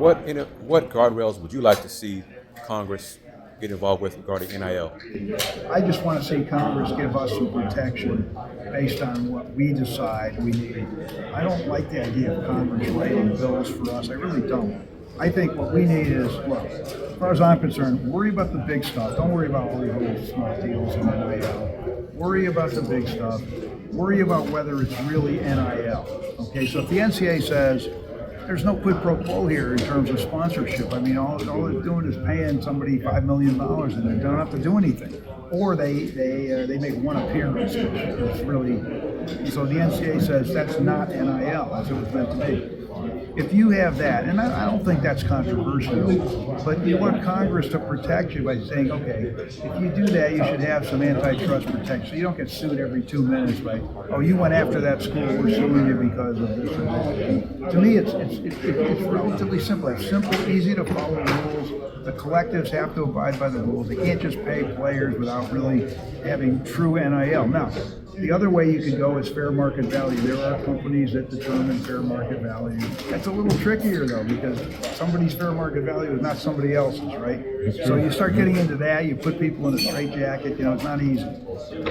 what guardrails would you like to see Congress get involved with regarding NIL? I just want to see Congress give us some protection based on what we decide we need. I don't like the idea of Congress writing bills for us. I really don't. I think what we need is, look, as far as I'm concerned, worry about the big stuff. Don't worry about all these little small deals in NIL. Worry about the big stuff. Worry about whether it's really NIL. Okay, so if the NCAA says there's no quid pro quo here in terms of sponsorship, I mean, all they're doing is paying somebody $5 million and they don't have to do anything. Or they make one appearance, which is really, so the NCAA says that's not NIL as it was meant to be. If you have that, and I don't think that's controversial, but you want Congress to protect you by saying, okay, if you do that, you should have some antitrust protection. So you don't get sued every 2 minutes by, oh, you went after that school, we're suing you because of this or that. To me, it's relatively simple. It's simple, easy to follow rules. The collectives have to abide by the rules. They can't just pay players without really having true NIL. Now, the other way you could go is fair market value. There are companies that determine fair market value. That's a little trickier though, because somebody's fair market value is not somebody else's, right? So you start getting into that, you put people in a straitjacket, it's not easy.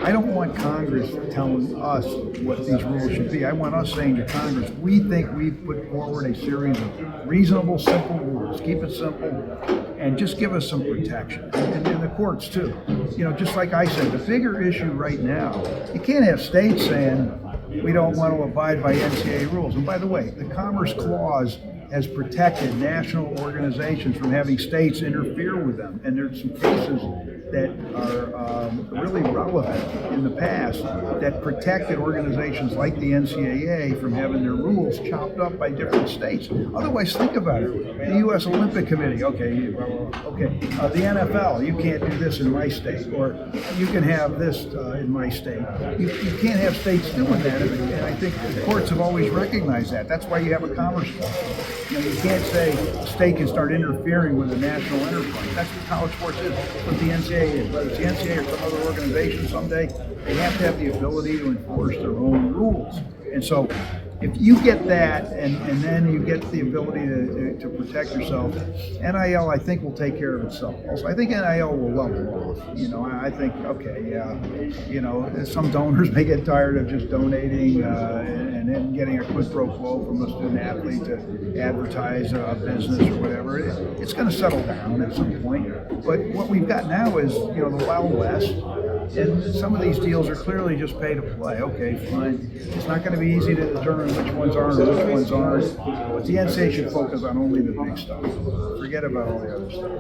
I don't want Congress telling us what these rules should be. I want us saying to Congress, we think we've put forward a series of reasonable, simple rules. Keep it simple and just give us some protection. And the courts too. Just like I said, the bigger issue right now, you can't have states saying we don't want to abide by NCAA rules. And by the way, the Commerce Clause has protected national organizations from having states interfere with them. And there's some cases that are really relevant in the past that protected organizations like the NCAA from having their rules chopped up by different states. Otherwise, think about it. The U.S. Olympic Committee, the NFL, you can't do this in my state, or you can have this in my state. You can't have states doing that, and I think the courts have always recognized that. That's why you have a commerce clause. You can't say a state can start interfering with a national enterprise. That's what college sports is, what the NCAA is. Whether it's the NCAA or some other organization someday, they have to have the ability to enforce their own rules. And so if you get that and then you get the ability to protect yourself, NIL I think will take care of itself. Also, I think NIL will level off. I think, some donors may get tired of just donating and then getting a quid pro quo from a student athlete to advertise a business or whatever. It's going to settle down at some point. But what we've got now is, the Wild West. And some of these deals are clearly just pay to play. Okay, fine. It's not going to be easy to determine which ones are and which ones aren't. But the NCAA should focus on only the big stuff. Forget about all the other stuff.